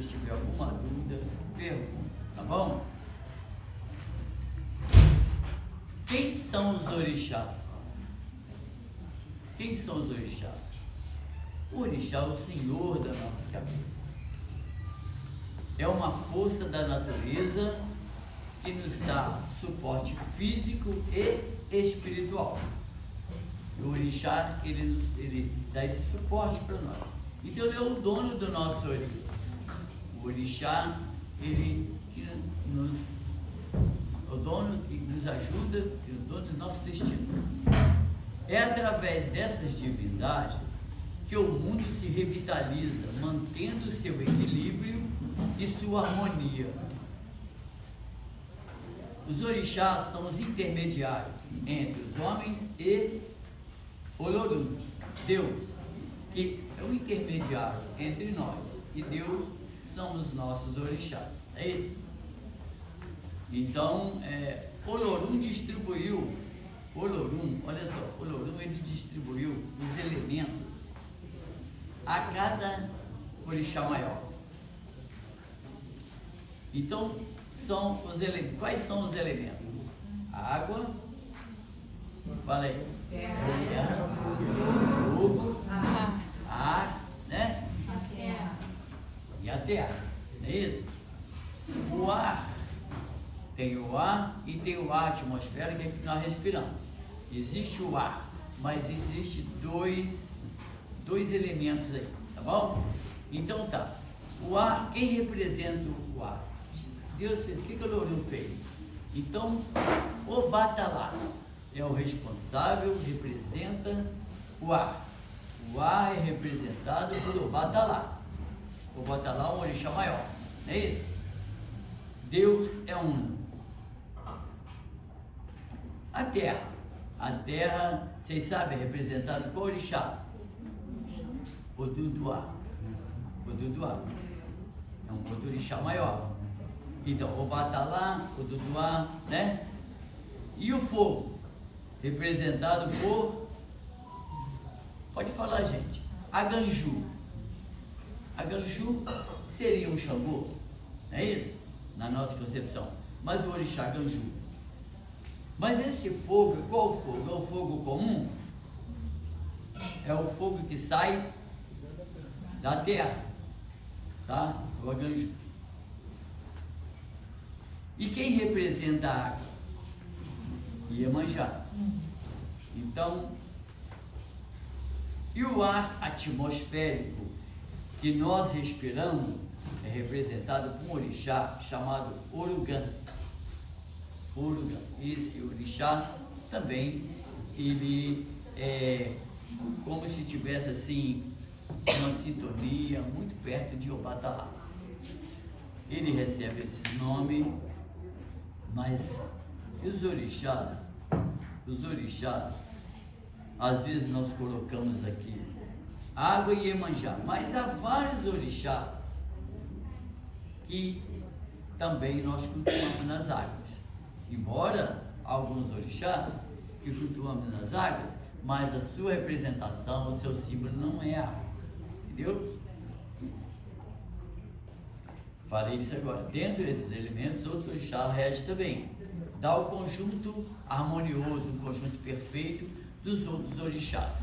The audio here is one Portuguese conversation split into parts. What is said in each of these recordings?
vocês tiverem alguma dúvida, pergunta, tá bom? Quem são os orixás? Quem são os orixás? O orixá é o senhor da nossa cabeça. É uma força da natureza que nos dá suporte físico e espiritual. O orixá, ele dá esse suporte para nós. Então ele é o dono do nosso orixá. O orixá, ele é o dono que nos ajuda, é o dono do nosso destino. É através dessas divindades que o mundo se revitaliza, mantendo seu equilíbrio e sua harmonia. Os orixás são os intermediários entre os homens e Olorum, Deus, que é o intermediário entre nós e Deus, são os nossos orixás, é isso? Então, Olorum distribuiu, olha só, Olorum ele distribuiu os elementos a cada orixá maior. Então, são os elementos. Quais são os elementos? A água, fala aí. Terra, fogo, ar, né? A terra. E a terra, não é isso? O ar, tem o ar e tem o ar atmosférico que é que nós respiramos. Existe o ar, mas existe dois elementos aí, tá bom? Então tá, o ar, quem representa o ar? Deus fez, o que o Olorum fez? Então, o Batalá é o responsável, representa o ar. O ar é representado por Obatalá. O Batalá é um orixá maior, não é isso? Deus é uno. A terra, vocês sabem, é representada por orixá. Oduduá. É um outro orixá maior. Então, o Batalá, o Duduá, né? E o fogo, representado por, pode falar, gente, Aganju. Aganju seria um Xangô, não é isso? Na nossa concepção. Mas o orixá Aganju. Mas esse fogo, qual fogo? É o fogo comum? É o fogo que sai da terra, tá? O Aganju. E quem representa a água? Iemanjá. Então, e o ar atmosférico que nós respiramos é representado por um orixá chamado Orugã. Esse orixá também, ele é como se tivesse assim uma sintonia muito perto de Obatalá. Ele recebe esse nome. Mas os orixás, às vezes nós colocamos aqui água e Iemanjá, mas há vários orixás que também nós cultuamos nas águas. Embora alguns orixás que cultuamos nas águas, mas a sua representação, o seu símbolo não é água, entendeu? Falei isso agora. Dentro desses elementos, outros orixás regem também. Dá o conjunto harmonioso, um conjunto perfeito dos outros orixás,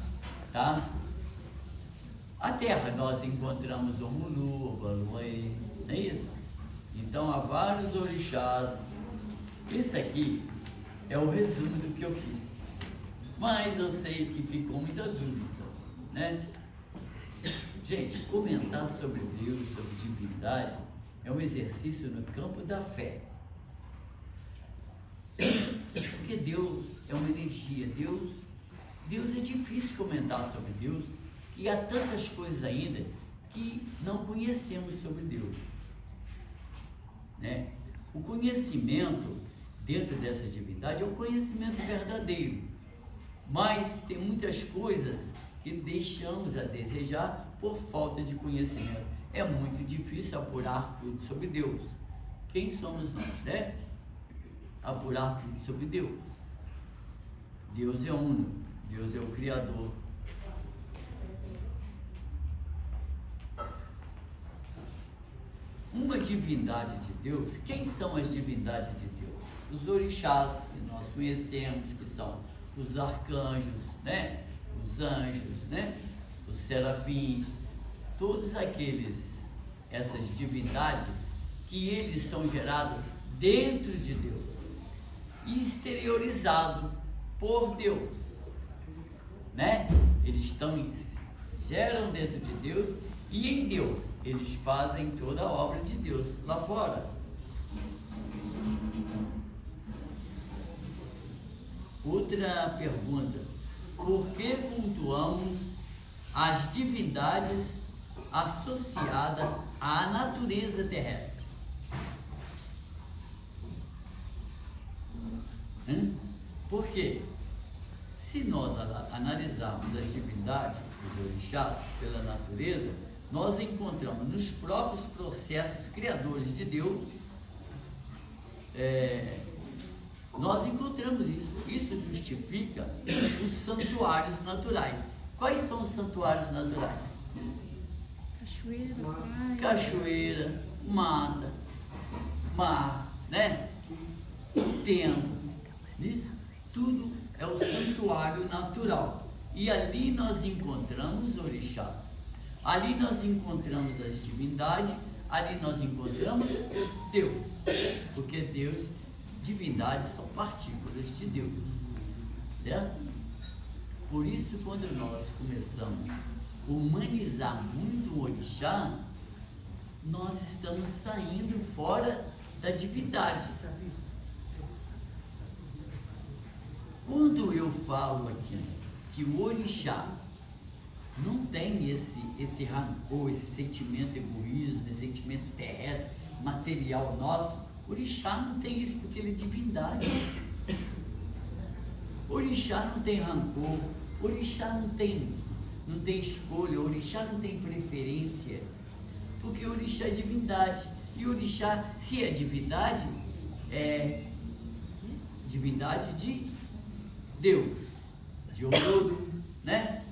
tá? A terra, nós encontramos Omulu, Obaluai, não é isso? Então, há vários orixás. Esse aqui é o resumo do que eu fiz. Mas eu sei que ficou muita dúvida, né? Gente, comentar sobre Deus, sobre divindade, é um exercício no campo da fé. Porque Deus é uma energia. Deus é difícil comentar sobre Deus, e há tantas coisas ainda que não conhecemos sobre Deus, né? O conhecimento dentro dessa divindade é um conhecimento verdadeiro, mas tem muitas coisas que deixamos a desejar por falta de conhecimento. É muito difícil apurar tudo sobre Deus. Quem somos nós, né? Apurar tudo sobre Deus. Deus é uno, Deus é o Criador. uma divindade de Deus. Quem são as divindades de Deus? Os orixás, que nós conhecemos, que são os arcanjos, né? Os anjos, né? Os serafins, todos essas divindades que eles são gerados dentro de Deus, exteriorizados por Deus, né? Eles geram dentro de Deus e em Deus eles fazem toda a obra de Deus lá fora. Outra pergunta: por que cultuamos as divindades associadas à natureza terrestre? Por quê? Se nós analisarmos as divindades, os orixás, pela natureza, nós encontramos nos próprios processos criadores de Deus, nós encontramos isso. Isso justifica os santuários naturais. Quais são os santuários naturais? Cachoeira, mata, mar, né? Templo. Isso tudo é o santuário natural. E ali nós encontramos orixás. Ali nós encontramos as divindades. Ali nós encontramos Deus. Porque Deus, divindades são partículas de Deus. Certo? Por isso, quando nós começamos a humanizar muito o orixá, nós estamos saindo fora da divindade. Quando eu falo aqui que o orixá não tem esse rancor, esse sentimento egoísmo, esse sentimento terrestre, material nosso, o orixá não tem isso porque ele é divindade. O orixá não tem rancor, o orixá não tem escolha, o orixá não tem preferência, porque o orixá é divindade. E o orixá, se é divindade de Deus, de Olodo, né?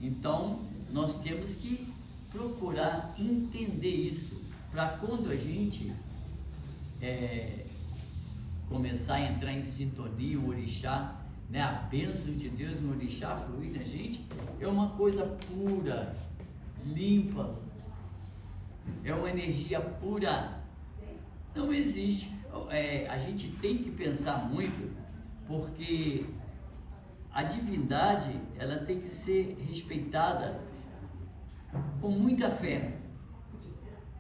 Então, nós temos que procurar entender isso, para quando a gente começar a entrar em sintonia, o orixá, né, a bênção de Deus no orixá fluir na gente, é uma coisa pura, limpa, é uma energia pura. Não existe, a gente tem que pensar muito, porque a divindade, ela tem que ser respeitada com muita fé,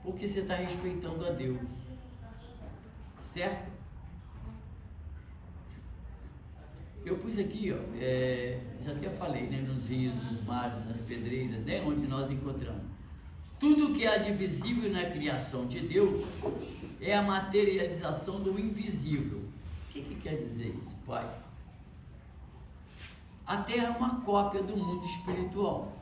porque você está respeitando a Deus, certo? Eu pus aqui, já até falei, né, nos rios, nos mares, nas pedreiras, né, onde nós encontramos. Tudo que há de visível na criação de Deus é a materialização do invisível. O que quer dizer isso, Pai? A Terra é uma cópia do mundo espiritual.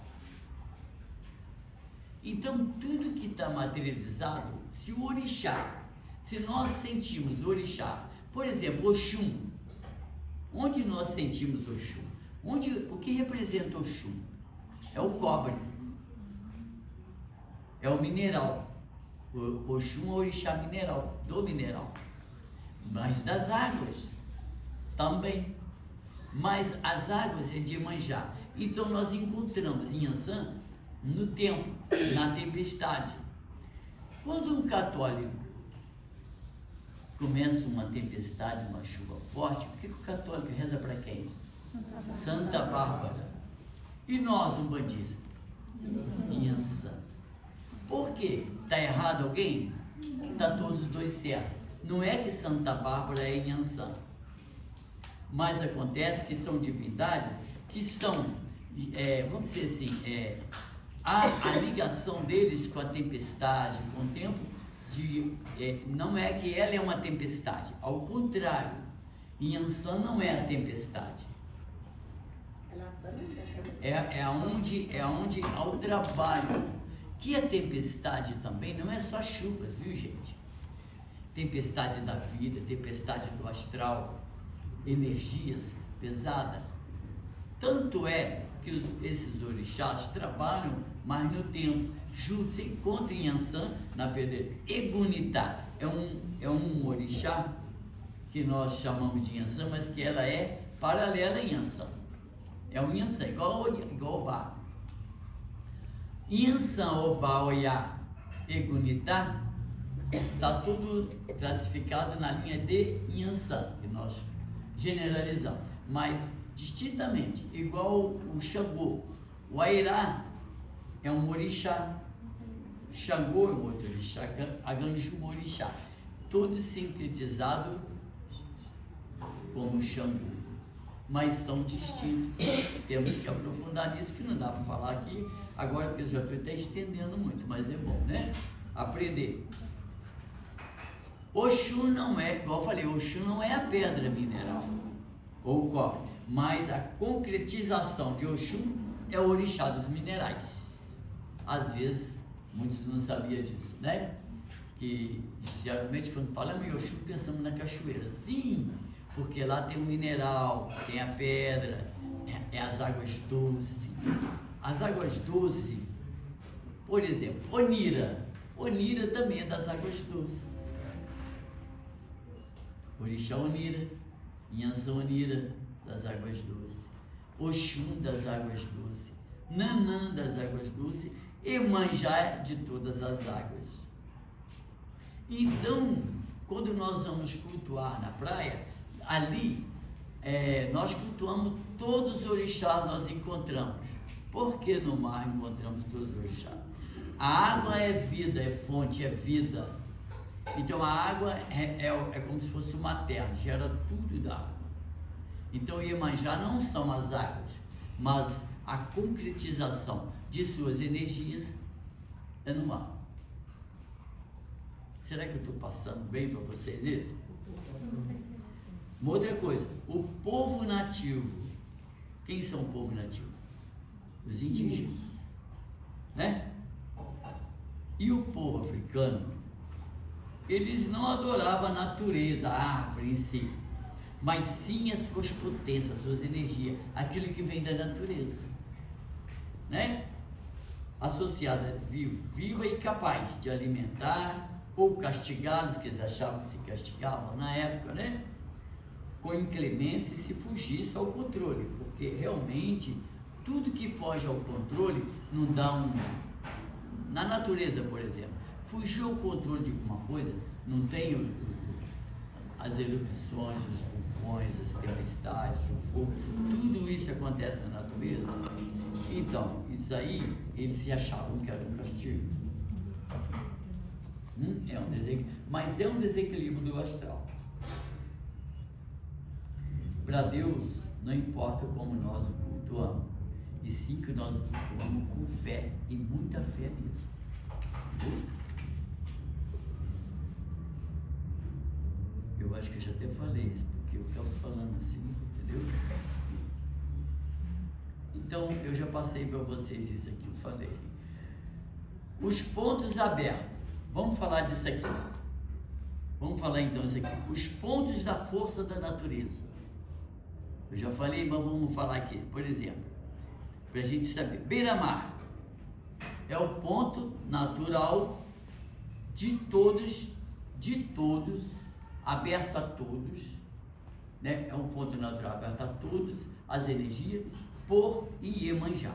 Então, tudo que está materializado, se o orixá, se nós sentimos o orixá, por exemplo, Oxum, onde nós sentimos Oxum? O que representa Oxum? É o cobre, é o mineral. O Oxum é o orixá mineral, do mineral, mas das águas também. Mas as águas é de Iemanjá. Então nós encontramos em Iansã no tempo, na tempestade. Quando um católico começa uma tempestade, uma chuva forte, o que o católico reza para quem? Santa Bárbara. E nós, umbandistas? Iansã. Por quê? Está errado alguém? Está todos os dois certos. Não é que Santa Bárbara é em Iansã, mas acontece que são divindades que são, vamos dizer assim, a ligação deles com a tempestade, com o tempo, não é que ela é uma tempestade, ao contrário, Iansã não é a tempestade, é onde há o trabalho, que a tempestade também não é só chuvas, viu gente? Tempestade da vida, tempestade do astral, energias pesadas. Tanto é porque esses orixás trabalham mais no tempo. Você encontra em Yansan, na pedreira. Egunitá é um orixá que nós chamamos de Yansan, mas que ela é paralela em Yansan. É um Yansan, igual o Bá. Yansan, Obá, Oyá, Egunitá, está tudo classificado na linha de Yansan, que nós generalizamos, mas distintamente, igual o Xangô. O Airá é um orixá, Xangô é um outro orixá, Aganju orixá, todos sincretizados como Xangô, mas são distintos. Temos que aprofundar nisso, que não dá para falar aqui agora, porque eu já estou até estendendo muito, mas é bom, né? Aprender. Oxum não é, igual eu falei, Oxum não é a pedra mineral ou o cobre, mas a concretização de Oxum é o orixá dos minerais. Às vezes, muitos não sabiam disso, né? Que geralmente quando falamos em Oxum pensamos na cachoeira. Sim, porque lá tem o mineral, tem a pedra, é as águas doces. As águas doces, por exemplo, Onira. Onira também é das águas doces. Orixá Onira, Yansan Onira, das águas doces. Oxum, das águas doces. Nanã, das águas doces. Emanjá, de todas as águas. Então, quando nós vamos cultuar na praia, ali nós cultuamos todos os orixás, nós encontramos. Por que no mar encontramos todos os orixás? A água é vida, é fonte, é vida. Então a água é como se fosse uma terra, gera tudo da água. Então Iemanjá não são as águas, mas a concretização de suas energias é no mar. Será que eu estou passando bem para vocês isso? Uma outra coisa, o povo nativo. Quem são o povo nativo? Os indígenas, né? E o povo africano, eles não adoravam a natureza, a árvore em si, mas sim as suas potências, as suas energias, aquilo que vem da natureza, né? Associada viva e capaz de alimentar ou castigados, que eles achavam que se castigavam na época, né? Com inclemência, se fugisse ao controle, porque realmente tudo que foge ao controle não dá na natureza, por exemplo, fugir ao controle de alguma coisa, não tem as erupções, os vulcões, as tempestades, o fogo, tudo isso acontece na natureza. Então, isso aí, eles se achavam que era um castigo. Mas é um desequilíbrio do astral. Para Deus, não importa como nós o cultuamos, e sim que nós o cultuamos com fé, e muita fé mesmo. Eu acho que eu já até falei isso, porque eu estava falando assim, entendeu? Então, eu já passei para vocês isso aqui, eu falei. Os pontos abertos. Vamos falar disso aqui. Vamos falar então isso aqui. Os pontos da força da natureza. Eu já falei, mas vamos falar aqui. Por exemplo, para a gente saber. Beira-mar é o ponto natural de todos, aberto a todos, né? É um ponto natural aberto a todos, as energias, por Iemanjá.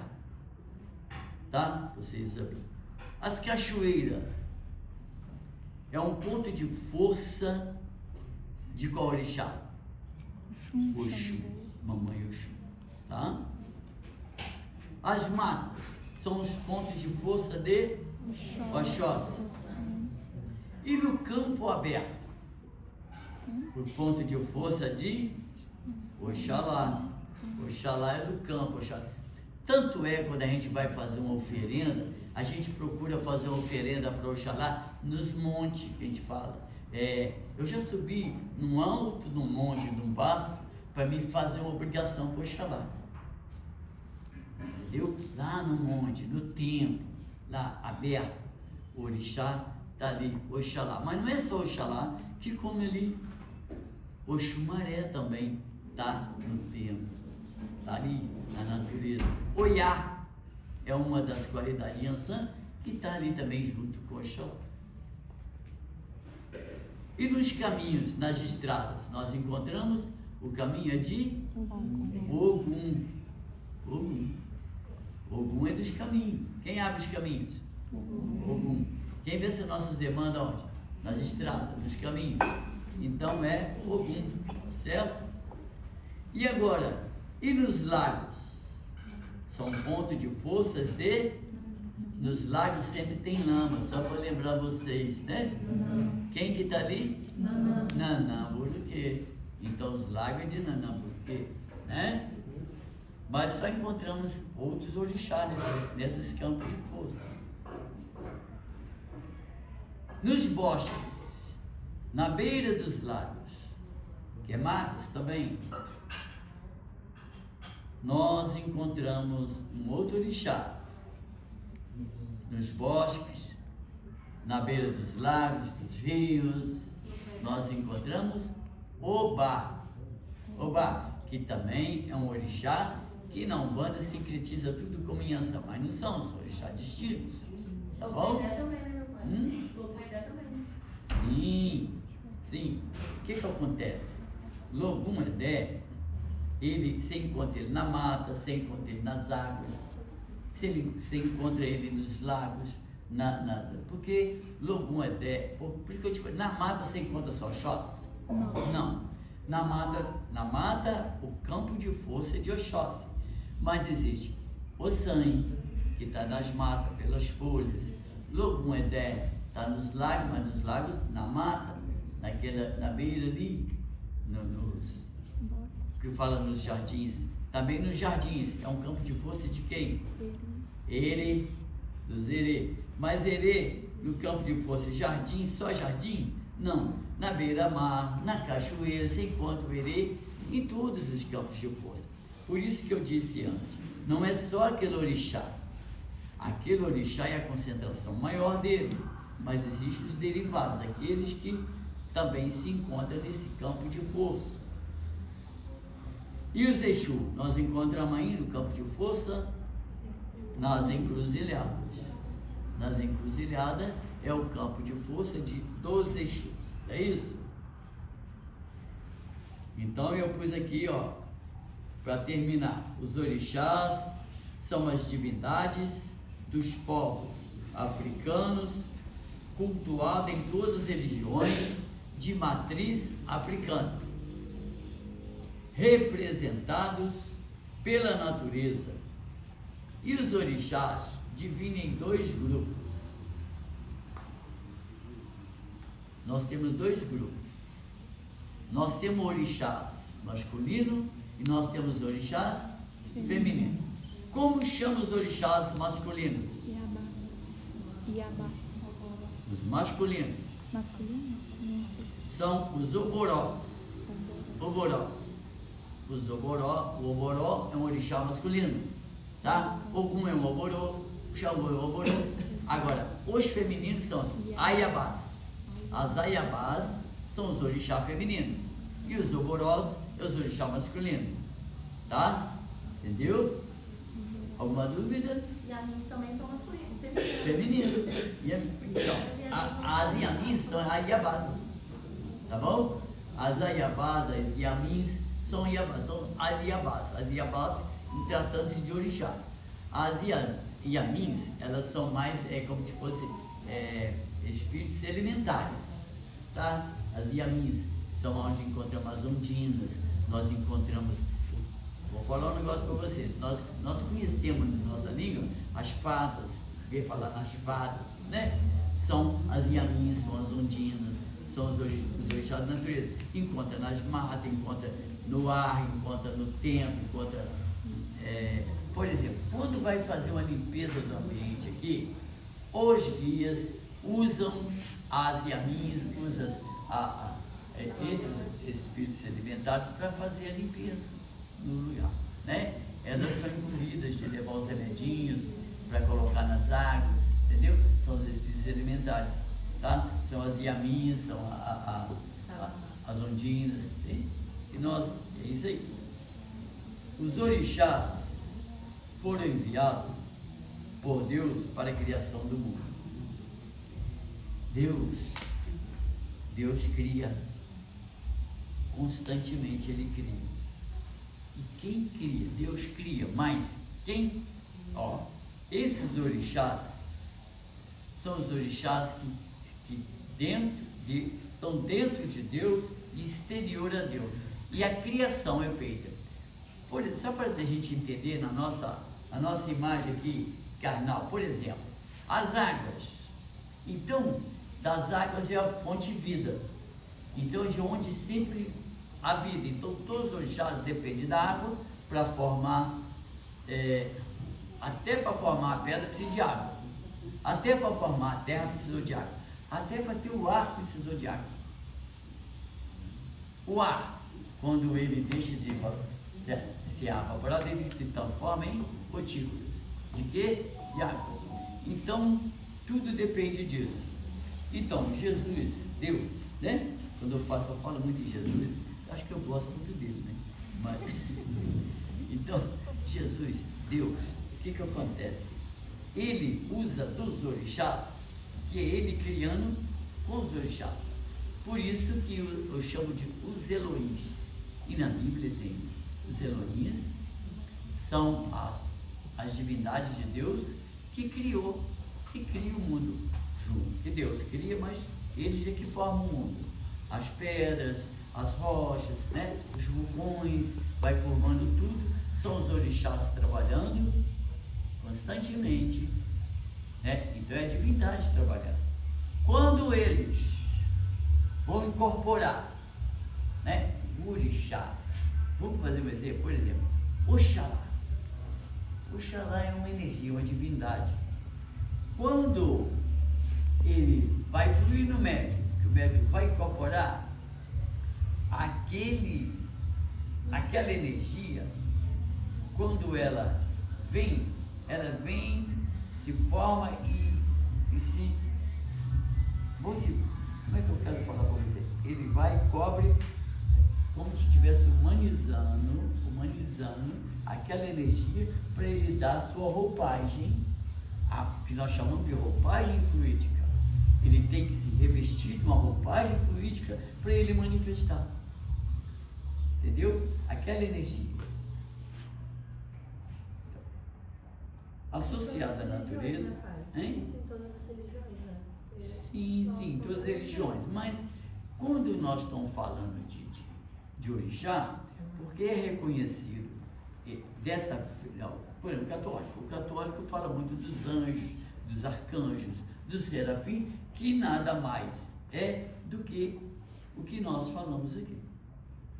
Tá? Vocês sabem. As cachoeiras é um ponto de força de qual orixá? Oxum, mamãe Oxum, tá? As matas são os pontos de força de Oxóssi. E no campo aberto, o ponto de força de Oxalá. Oxalá é do campo, Oxalá. Tanto é quando a gente vai fazer uma oferenda, a gente procura fazer uma oferenda para Oxalá nos montes, que a gente fala. Eu já subi num alto, num monte, num vasto, para me fazer uma obrigação para Oxalá. Entendeu? Lá no monte, no templo, lá aberto, o orixá está ali, Oxalá. Mas não é só Oxalá que come ali, Oxumaré também está no templo. está ali na natureza. Oiá é uma das qualidades de Yansan que está ali também junto com Oxalá. E nos caminhos, nas estradas, nós encontramos o caminho de Ogum. Ogum é dos caminhos. Quem abre os caminhos? Ogum. Quem vê se nossas demandas onde? Nas estradas, nos caminhos. Então é Ogum, certo? E agora, e nos lagos? São pontos de forças nos lagos sempre tem lama, só para lembrar vocês, né? Quem que está ali? Nanã, por quê? Então os lagos é de Nanã, por quê? Né? Mas só encontramos outros orixás nesses campos de força. Nos bosques, na beira dos lagos, que é matas também, nós encontramos um outro orixá. Nos bosques, na beira dos lagos, dos rios, nós encontramos Obá. Obá, que também é um orixá que na Umbanda sincretiza tudo como Yansan, mas não são os orixás distintos. Tá bom? Sim. O que acontece? Logum Edé, você encontra ele na mata, você encontra ele nas águas, você encontra ele nos lagos, porque Logum Edé, por isso que eu te falei, na mata você encontra só Oxóssi? Não. Na mata, o campo de força é de Oxóssi, mas existe o sangue, que está nas matas, pelas folhas. Logum Edé está nos lagos, mas nos lagos, na mata, na beira ali, que fala nos jardins, também nos jardins, é um campo de força de quem? Erê, dos Erê. Mas Erê, no campo de força, jardim, só jardim? Não. Na beira-mar, na cachoeira, você encontra o Erê em todos os campos de força. Por isso que eu disse antes, não é só aquele orixá. Aquele orixá é a concentração maior dele, mas existem os derivados, aqueles que também se encontram nesse campo de força. E os Exu, nós encontramos aí no campo de força, nas encruzilhadas. Nas encruzilhadas é o campo de força dos Exus, é isso? Então eu pus aqui, para terminar, os orixás são as divindades dos povos africanos, cultuados em todas as religiões de matriz africana, representados pela natureza. E os orixás dividem em dois grupos. Nós temos dois grupos. Nós temos orixás masculino e nós temos orixás feminino. Como chama os orixás masculinos? Iabá. Os masculinos. Masculino? Não sei. São os oborós. Os oboró, o oboró é um orixá masculino, tá? Ogum é um oboró, Xangô é um oboró. Agora, os femininos são as aiabás. As aiabás são os orixás femininos e os oborós é os orixás masculinos, tá? Entendeu? Alguma dúvida? Yamins também são masculinos. Feminino. Então, as Yamins são aiabás, tá bom? As aiabás, as Yamins são as Iabás. As Iabás, tratando-se de orixá. As Yamins, elas são mais, como se fossem espíritos elementares, tá? As Yamins são onde encontramos as ondinas, nós encontramos, vou falar um negócio para vocês, nós conhecemos na nossa língua as fadas, ver falar nas fadas, né? São as Yamins, são as ondinas, são os orixás da natureza. Encontra nas matas, encontra no ar, encontra no tempo, encontra... por exemplo, quando vai fazer uma limpeza do ambiente aqui, os guias usam as Yamins, usam esses espíritos sedimentares para fazer a limpeza no lugar, né? Elas são incluídas de levar os remedinhos para colocar nas águas, entendeu? São os espíritos sedimentares, tá? São as Yamins, são as ondinas, e nós, é isso aí. Os orixás foram enviados por Deus para a criação do mundo. Deus cria. Constantemente Ele cria. E quem cria? Deus cria, mas quem? Esses orixás são os orixás que estão dentro de Deus e exterior a Deus. E a criação é feita. Só para a gente entender a nossa imagem aqui carnal, por exemplo, as águas. Então, das águas é a fonte de vida. Então, de onde sempre há vida. Então, todos os orixás dependem da água para formar, até para formar a pedra precisa de água. Até para formar a terra precisou de água. Até para ter o ar precisou de água. O ar, quando ele deixa de se evaporar, ele se transforma em gotículas. De quê? De água. Então, tudo depende disso. Então, Jesus, Deus, né? Quando eu falo muito de Jesus, acho que eu gosto muito dele, né? Mas, então, Jesus, Deus, o que acontece? Ele usa dos orixás, que é ele criando com os orixás. Por isso que eu chamo de os Elohims. E na Bíblia tem os Elohims, são as divindades de Deus que cria o mundo junto. Que Deus cria, mas eles é que formam o mundo. As pedras, as rochas, né? Os vulcões, vai formando tudo. São os orixás trabalhando constantemente, né? Então é a divindade trabalhando. Quando eles vão incorporar, né? O orixá, vamos fazer um exemplo, por exemplo, Oxalá. Oxalá é uma energia, uma divindade. Quando ele vai fluir no médium, que o médium vai incorporar aquela energia, quando ela vem, se forma e se... Como é que eu quero falar para você? Ele vai e cobre como se estivesse humanizando aquela energia para ele dar a sua roupagem, que nós chamamos de roupagem fluídica. Ele tem que se revestir de uma roupagem fluídica para ele manifestar. Entendeu? Aquela energia. Associada à natureza. Hein? Isso em todas as religiões, né? Sim, todas as religiões. Mas quando nós estamos falando de orixá, porque é reconhecido por exemplo, o católico fala muito dos anjos, dos arcanjos, dos serafins, que nada mais é do que o que nós falamos aqui.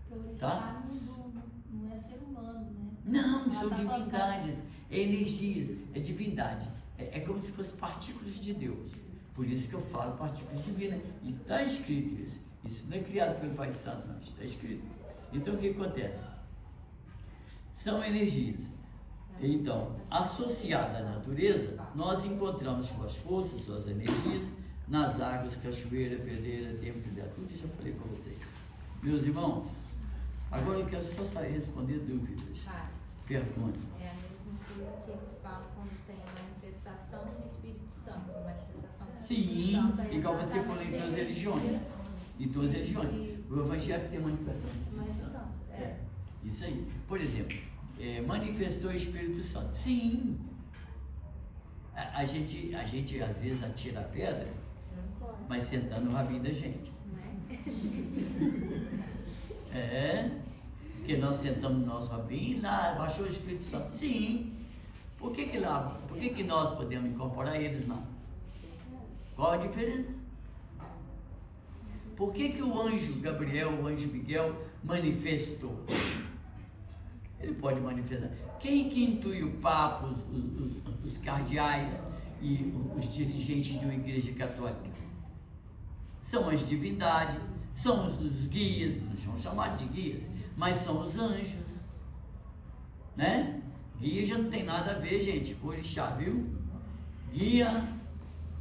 Porque o Tá? orixá não é ser humano, né? Não, são divindades, é energias, é divindade. É como se fossem partículas de Deus. Por isso que eu falo partículas divinas. E está escrito isso. Isso não é criado pelo Pai Santo, não. Está escrito. Então, o que acontece? São energias. Então, associada à natureza, nós encontramos suas forças, suas energias, nas águas, cachoeira, pedreira, templo, tudo isso eu falei para vocês. Meus irmãos, agora eu quero só responder dúvidas. Pergunta. É a mesma coisa que eles falam quando tem a manifestação do Espírito Santo. A manifestação do Espírito Santo é igual você falou em todas as religiões. Em todas as religiões. O Evangelho tem manifestação do Espírito Santo. Isso aí. Por exemplo, manifestou o Espírito Santo. Sim. A gente às vezes atira a pedra, mas sentando no rabinho da gente. Porque nós sentamos no nosso rabinho e lá baixou o Espírito Santo. Sim. Por que nós podemos incorporar e eles não? Qual a diferença? Por que o anjo Gabriel, o anjo Miguel manifestou? Ele pode manifestar. Quem que intui o Papa, os cardeais e os dirigentes de uma igreja católica? São as divindades, são os guias, não são chamados de guias, mas são os anjos, né? Guia já não tem nada a ver, gente, com orixá, viu? Guia,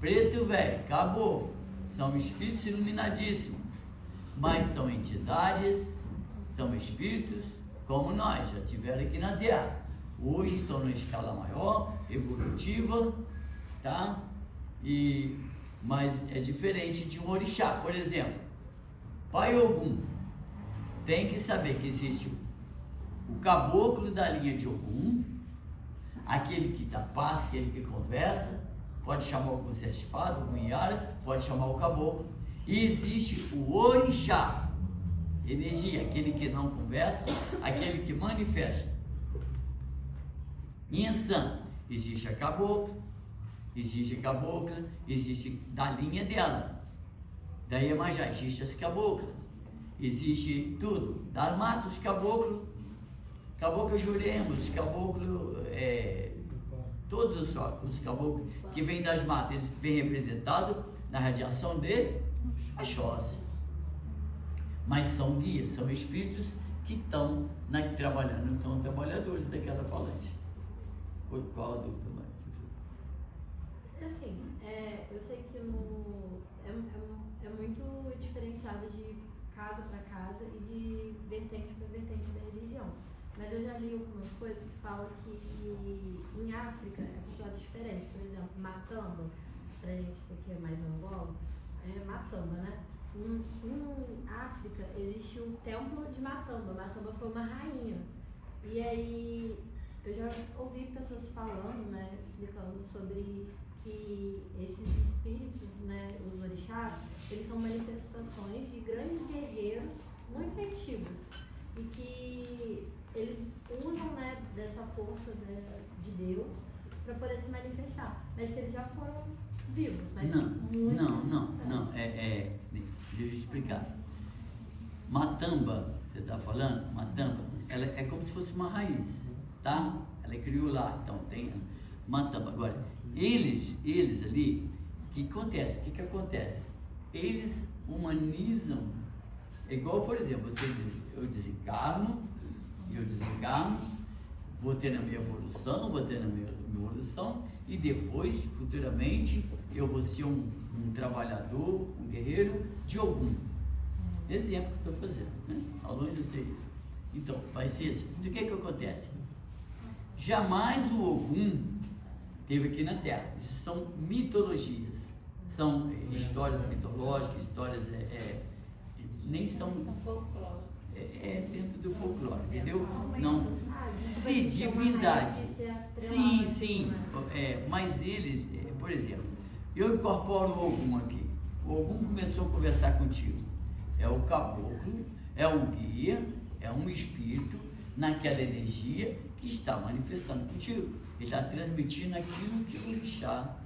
preto velho, acabou. São espíritos iluminadíssimos, mas são entidades, são espíritos como nós, já tiveram aqui na Terra. Hoje estão numa escala maior, evolutiva, tá? Mas é diferente de um orixá. Por exemplo, Pai Ogum, tem que saber que existe o caboclo da linha de Ogum, aquele que dá paz, aquele que conversa, pode chamar o sete espadas, o Iara, pode chamar o caboclo. E existe o orixá, energia, aquele que não conversa, aquele que manifesta. Em Ansan, existe a cabocla, existe a cabocla, existe da linha dela. Da Iemanjá, existe as caboclas, existe tudo. Da mata, os caboclos, caboclo juremos, caboclo, todos os caboclos que vêm das matas, eles vêm representados na radiação de Oxóssi. Mas são guias, são espíritos que estão trabalhando, são trabalhadores daquela falange. Qual a dúvida mais? Assim, eu sei que é muito diferenciado de casa para casa e de vertente para vertente da religião. Mas eu já li algumas coisas que falam que em África é considerado diferente. Por exemplo, Matamba, pra gente que aqui é mais Angola, é Matamba, né? Em África existe o templo de Matamba. Matamba foi uma rainha. E aí eu já ouvi pessoas falando, né, explicando sobre que esses espíritos, né, os orixás, eles são manifestações de grandes guerreiros muito antigos e que eles usam, né, dessa força, né, de Deus para poder se manifestar, mas que eles já foram vivos, mas não, deixa eu explicar. Matamba, você está falando, Matamba, ela é como se fosse uma raiz, tá? Ela criou lá, então tem Matamba. Agora, eles ali, o que acontece? Eles humanizam, igual, por exemplo, eu desencarno, vou ter a minha evolução, e depois, futuramente, eu vou ser um trabalhador, um guerreiro de Ogum. Exemplo que eu estou fazendo, né? Ao longe de ser isso. Então, vai ser assim. O que acontece? Jamais o Ogum teve aqui na Terra. Isso são mitologias. São histórias mitológicas, histórias nem são... Folclore. Dentro do folclore, entendeu? Não. Se divindade. Sim. Mas eles, por exemplo, eu incorporo o Ogum aqui. O Ogum começou a conversar contigo. É o caboclo, é um guia, é um espírito naquela energia que está manifestando contigo. Ele está transmitindo aquilo que o orixá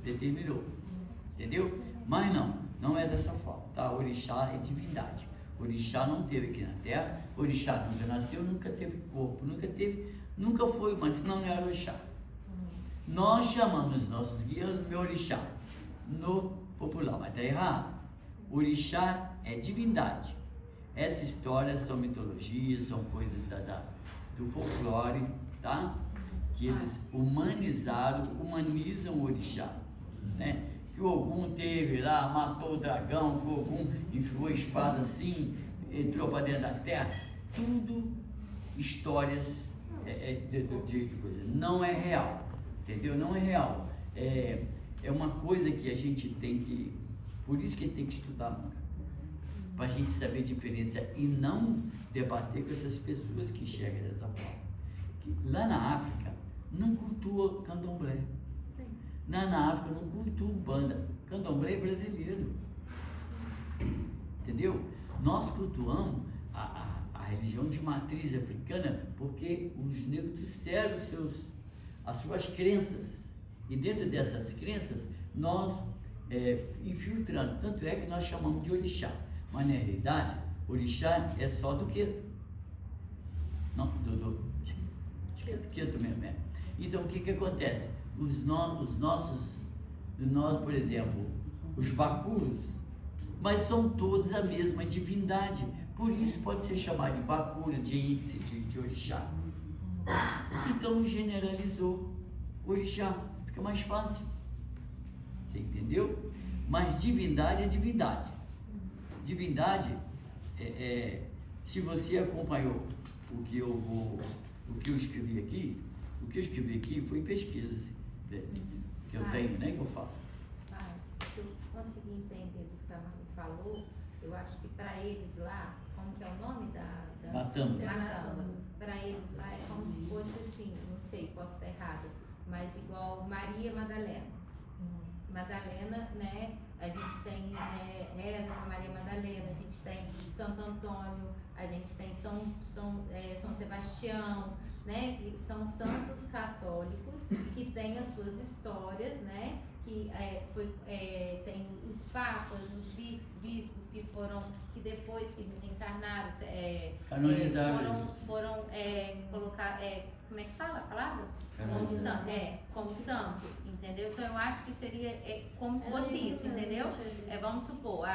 determinou. Entendeu? Mas não é dessa forma, tá? O orixá é divindade. O orixá não teve aqui na Terra, o orixá nunca nasceu, nunca teve corpo, nunca foi, mas senão não era orixá. Nós chamamos nossos guias de orixá, no popular, mas está errado. O orixá é divindade. Essas histórias são mitologias, são coisas do folclore, tá? Que eles humanizam o orixá, né? Que o Ogum teve lá, matou o dragão, que o Ogum enfiou a espada assim, entrou para dentro da terra. Tudo histórias de coisa. Não é real, entendeu? Não é real. É uma coisa que a gente tem que... Por isso que tem que estudar muito. Para a gente saber a diferença e não debater com essas pessoas que enxergam dessa forma. Que lá na África, não cultua candomblé. Lá na África não cultua Umbanda. Candomblé é brasileiro. Entendeu? Nós cultuamos a religião de matriz africana porque os negros trouxeram as suas crenças. E dentro dessas crenças, nós infiltrando. Tanto é que nós chamamos de orixá. Mas na realidade, orixá é só do que? Não, do mesmo. Então o que acontece? Nós, por exemplo, os bacuros, mas são todos a mesma divindade. Por isso pode ser chamado de bacura, de ixi, de orixá. Então generalizou orixá, fica mais fácil. Você entendeu? Mas divindade é divindade. Divindade, se você acompanhou o que eu escrevi aqui foi pesquisa que eu tenho, nem que eu falo. Se eu conseguir entender do que a Marta falou, eu acho que para eles lá, como que é o nome da Matamba. Para eles lá é como se fosse assim, não sei, posso estar errada, mas igual Maria Madalena. Madalena, né? A gente tem reza com Maria Madalena, a gente tem Santo Antônio, a gente tem São Sebastião, né? Que são santos católicos que têm as suas histórias, né? Que tem os papas, os bispos que depois que desencarnaram, foram colocar, como é que fala a palavra? Como santo, entendeu? Então eu acho que seria como se fosse isso, entendeu? Vamos supor,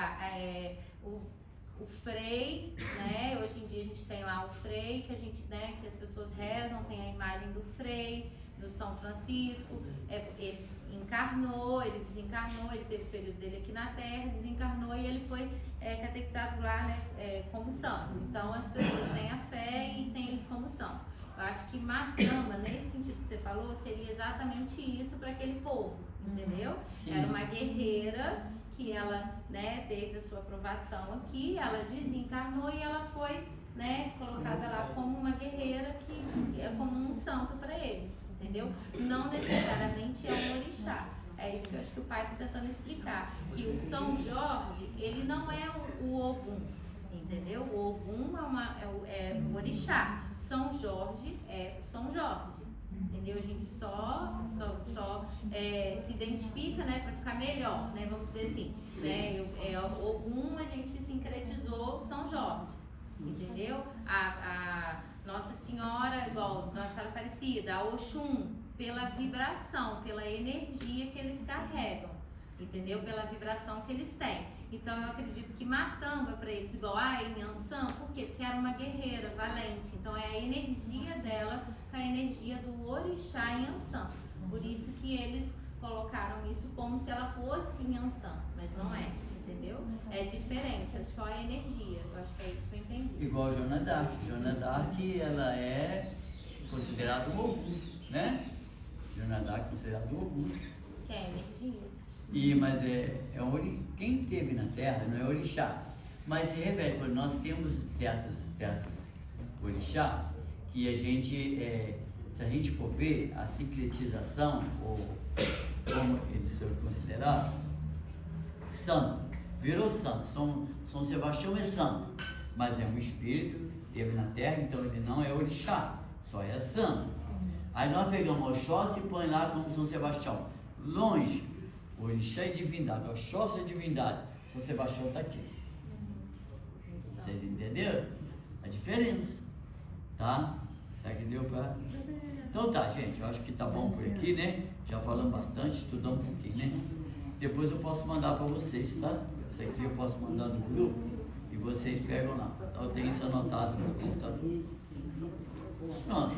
o Frei, né? Hoje em dia a gente tem lá o Frei, que a gente, né? Que as pessoas rezam, tem a imagem do Frei, do São Francisco, ele encarnou, ele desencarnou, ele teve o período dele aqui na Terra, desencarnou e ele foi catequizado lá, né? Como santo. Então as pessoas têm a fé e têm isso como santo. Eu acho que Matamba, nesse sentido que você falou, seria exatamente isso para aquele povo, entendeu? Sim. Era uma guerreira que ela, né, teve a sua aprovação aqui, ela desencarnou e ela foi, né, colocada lá como uma guerreira que é como um santo para eles, entendeu? Não necessariamente é um orixá. É isso que eu acho que o pai está tentando explicar. Que o São Jorge, ele não é o Ogum, entendeu? O Ogum é o orixá. São Jorge é São Jorge, entendeu? A gente só se identifica, né, para ficar melhor, né? Vamos dizer assim, né? O Ogum a gente sincretizou São Jorge, entendeu? A Nossa Senhora, igual Nossa Senhora Aparecida, a Oxum, pela vibração, pela energia que eles carregam, entendeu? Pela vibração que eles têm. Então eu acredito que Matamba para eles igual a Inhansã, por quê? Porque era uma guerreira valente. Então é a energia dela com a energia do orixá Inhansã. Por isso que eles colocaram isso como se ela fosse Inhansã, mas não é, entendeu? É diferente, é só a energia. Eu acho que é isso que eu entendi. Igual Joana d'Arc. Joana d'Arc, ela é considerada um Ogum, né? Joana d'Arc é considerada um Ogum. Que é energia. Mas quem teve na Terra não é orixá, mas se revela, porque nós temos certos orixá que a gente, se a gente for ver a sincretização, ou como eles são considerados, santo, virou santo, São Sebastião é santo, mas é um espírito, teve na Terra, então ele não é orixá, só é santo. Aí nós pegamos Oxóssi e põe lá como São Sebastião, longe. O orixá é divindade, Oxóssi é divindade, São Sebastião está aqui. Vocês entenderam a diferença? Tá? Será que deu para... Então tá, gente, eu acho que tá bom por aqui, né? Já falamos bastante, estudamos um pouquinho, né? Depois eu posso mandar para vocês, tá? Isso aqui eu posso mandar no grupo e vocês pegam lá. Então eu tenho isso anotado no computador. Pronto.